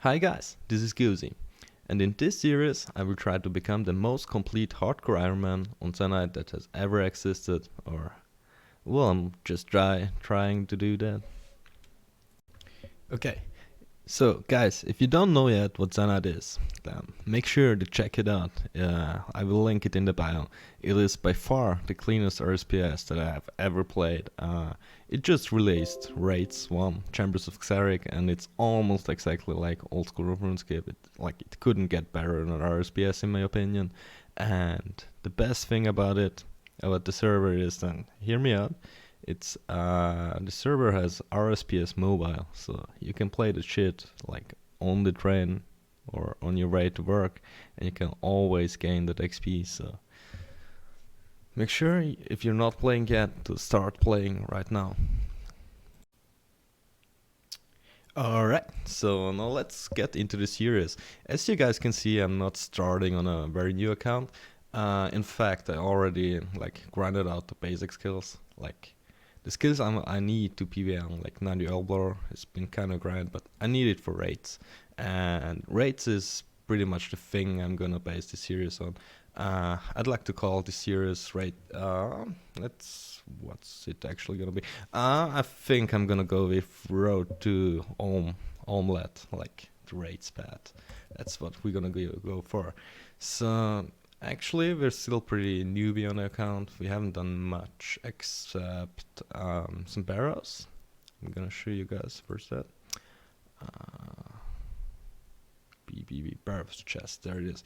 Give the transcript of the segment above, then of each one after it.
Hi guys, this is Goosey, and in this series I will try to become the most complete hardcore Ironman on Zenyte that has ever existed, or well, I'm just trying to do that. Okay, so guys, if you don't know yet what Zenyte is, then make sure to check it out. I will link it in the bio. It is by far the cleanest RSPS that I have ever played. It just released Raids 1, Chambers of Xeric, and it's almost exactly like old school RuneScape. It couldn't get better than RSPS in my opinion. And the best thing about the server is, then hear me out. It's the server has RSPS mobile, so you can play the shit like on the train or on your way to work, and you can always gain that XP. So make sure if you're not playing yet to start playing right now. Alright, so now let's get into the series. As you guys can see, I'm not starting on a very new account. In fact, I already grinded out the basic skills. The skills I need to PvM, like 90 Elblower, has been kind of grind, but I need it for raids. And raids is pretty much the thing I'm gonna base the series on. I'd like to call this series raid. What's it actually gonna be? I think I'm gonna go with Road to Olmlet, like the raids path. That's what we're gonna go for. So actually, we're still pretty newbie on the account. We haven't done much except some barrows. I'm gonna show you guys first that. BBB barrows chest, there it is.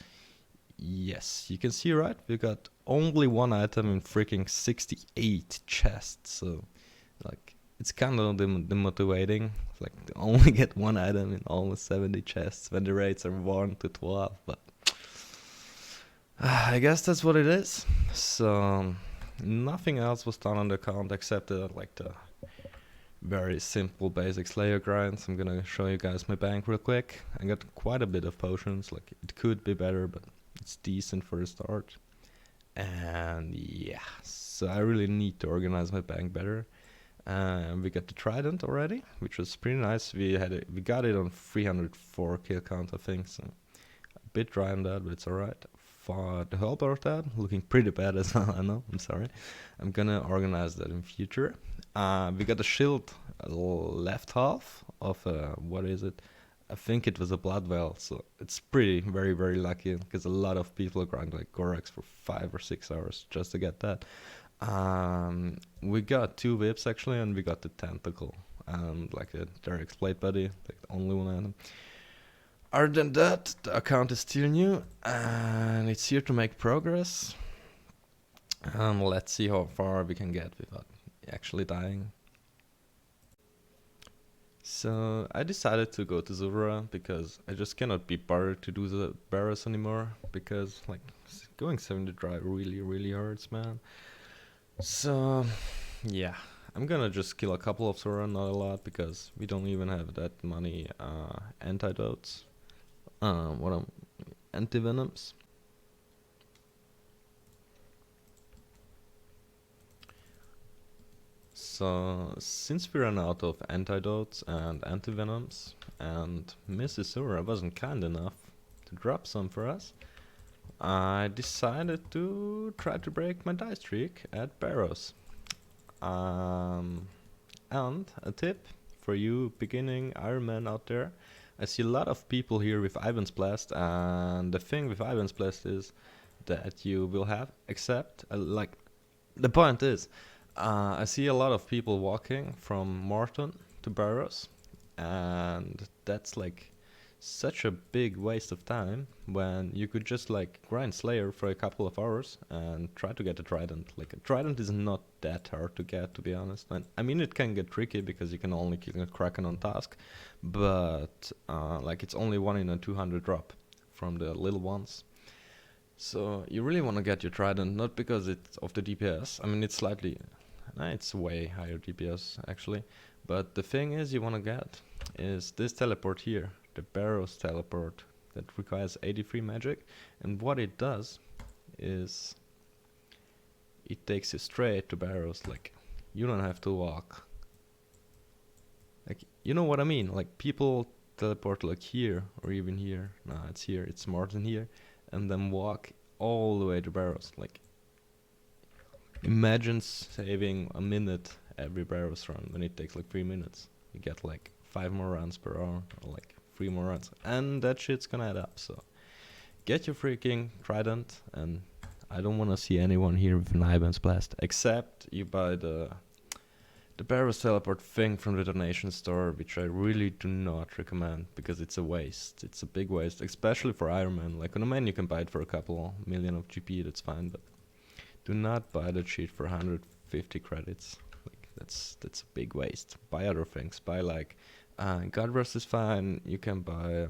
Yes, you can see, right? We got only one item in freaking 68 chests. So, it's kind of demotivating. To only get one item in almost 70 chests when the rates are 1 to 12. But I guess that's what it is. So nothing else was done on the account except the very simple basic Slayer grinds. I'm gonna show you guys my bank real quick. I got quite a bit of potions. It could be better, but it's decent for a start. And yeah, so I really need to organize my bank better. We got the trident already, which was pretty nice. We got it on 304 kill count, I think. So a bit dry on that, but it's alright. For the helper of that, looking pretty bad as well, I know, I'm sorry. I'm gonna organize that in future. We got a shield left half of what is it? I think it was a blood well, so it's pretty very, very lucky because a lot of people grind like Gorax for 5 or 6 hours just to get that. We got 2 whips actually, and we got the tentacle and a Derek's plate buddy, the only one item. Other than that, the account is still new and it's here to make progress. Let's see how far we can get without actually dying. So I decided to go to Zura because I just cannot be bothered to do the barrows anymore, because going 70 dry really hurts, man. So yeah, I'm gonna just kill a couple of Zura, not a lot, because we don't even have that many antidotes. Antivenoms. So since we ran out of antidotes and antivenoms, and Mrs. Zura wasn't kind enough to drop some for us, I decided to try to break my die streak at barrows. And a tip for you beginning Ironman out there: I see a lot of people here with Ivan's Blast, and the thing with Ivan's Blast is that you will have, except the point is, I see a lot of people walking from Morton to Barrows, and that's such a big waste of time when you could just grind Slayer for a couple of hours and try to get a Trident. A Trident is not that hard to get, to be honest. And I mean, it can get tricky because you can only kill a Kraken on task, but it's only 1 in a 200 drop from the little ones. So you really want to get your Trident, not because it's of the DPS. I mean, it's way higher DPS actually, but the thing is you want to get is this teleport here, the Barrows teleport, that requires 83 magic, and what it does is it takes you straight to Barrows. You don't have to walk. You know what I mean? People teleport like here or even here. No, it's here. It's more than here, and then walk all the way to barrows. Like, imagine saving a minute every barrows run when it takes like 3 minutes. You get like 5 more runs per hour, or like 3 more runs, and that shit's gonna add up. So get your freaking trident, and I don't want to see anyone here with an Iban's blast, except you buy the barrows teleport thing from the donation store, which I really do not recommend because it's a waste. It's a big waste, especially for Iron Man. Like on a man, you can buy it for a couple million of GP, that's fine, but do not buy the cheat for 150 credits. Like that's a big waste. Buy other things. Buy like God Rust is fine. You can buy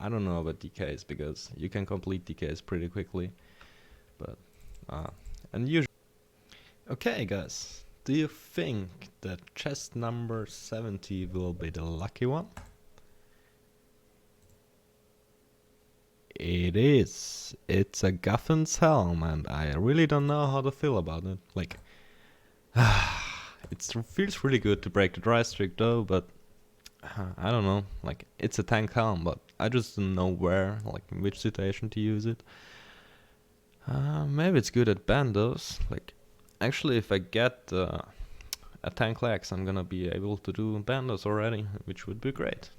I don't know about DKs because you can complete DKs pretty quickly, but and usually. Okay, guys. Do you think that chest number 70 will be the lucky one? It is. It's a Guffin's helm, and I really don't know how to feel about it. Like, it feels really good to break the dry streak though, but I don't know. Like, it's a tank helm, but I just don't know where, like, in which situation to use it. Maybe it's good at bandos. Like, actually, if I get a tank legs, I'm gonna be able to do bandos already, which would be great.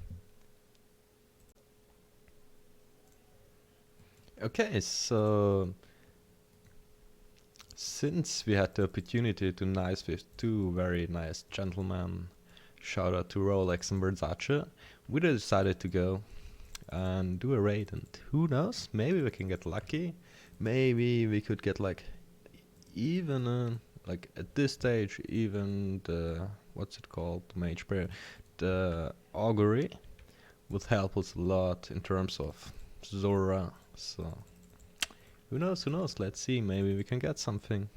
Okay, so since we had the opportunity to nice with 2 very nice gentlemen, shout out to Rolex and Versace, we decided to go and do a raid, and who knows, maybe we can get lucky. Maybe we could get like even like at this stage, even the what's it called, the mage prayer, the augury would help us a lot in terms of Zora. So who knows? Who knows? Let's see. Maybe we can get something.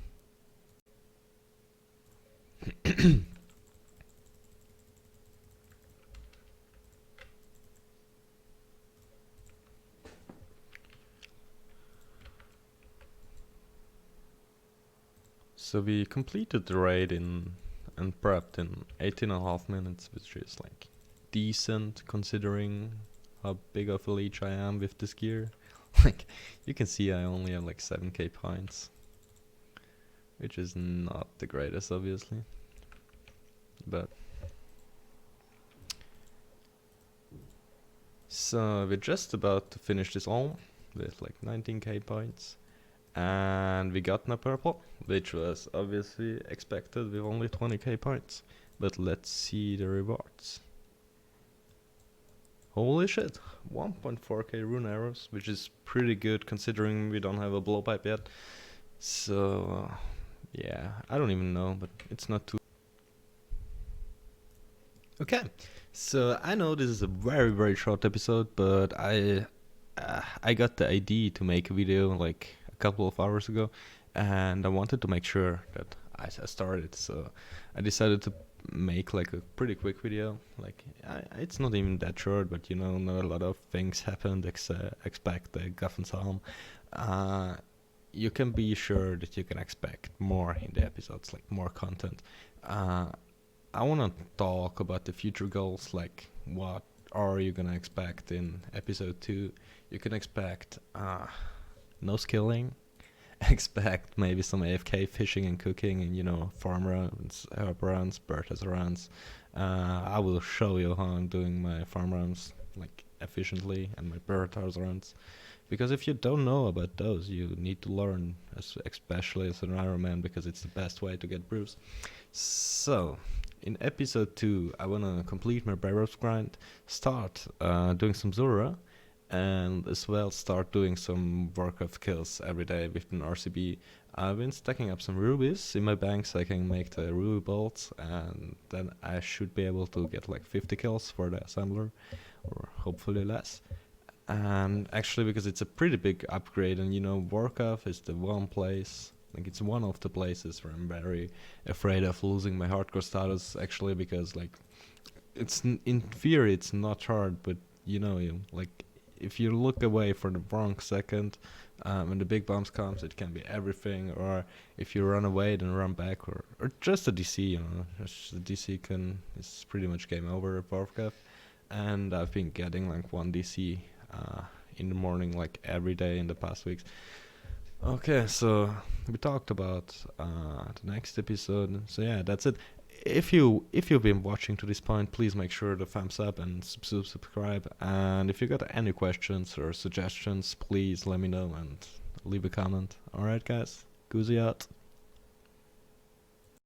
So we completed the raid and prepped in 18.5 minutes, which is like decent considering how big of a leech I am with this gear. Like, you can see I only have like 7k points, which is not the greatest, obviously. But so we're just about to finish this all with like 19k points. And we got no purple, which was obviously expected with only 20k points. But let's see the rewards. Holy shit, 1.4k rune arrows, which is pretty good considering we don't have a blowpipe yet. So yeah, I don't even know, but it's not too... Okay, so I know this is a very short episode, but I got the idea to make a video like a couple of hours ago, and I wanted to make sure that I started, so I decided to make like a pretty quick video. Like, it's not even that short, but you know, not a lot of things happened. Expect the Guffin's Helm. You can be sure that you can expect more in the episodes, like more content. I want to talk about the future goals, like what are you gonna expect in episode 2. You can expect no skilling, expect maybe some AFK fishing and cooking, and you know, farm runs, herb runs, Bertha's runs. I will show you how I'm doing my farm runs like efficiently, and my Bertha's runs, because if you don't know about those, you need to learn, especially as an Iron Man, because it's the best way to get brews. So in episode 2 I wanna complete my barrows grind, start doing some Zora, and as well start doing some Warcraft kills every day with an RCB. I've been stacking up some rubies in my bank so I can make the ruby bolts, and then I should be able to get like 50 kills for the assembler, or hopefully less. And actually, because it's a pretty big upgrade, and you know, Warcraft is the one place, like it's one of the places where I'm very afraid of losing my hardcore status, actually, because like it's in theory it's not hard, but you know, like if you look away for the wrong second, when the big bombs comes, it can be everything. Or if you run away, then run back, or just a DC. You know, just the DC is pretty much game over at Warcraft. and I've been getting like 1 DC in the morning like every day in the past weeks. Okay, so we talked about the next episode. So yeah, that's it. If you've been watching to this point, please make sure to thumbs up and subscribe. And if you got any questions or suggestions, please let me know and leave a comment. All right, guys, Goosey out.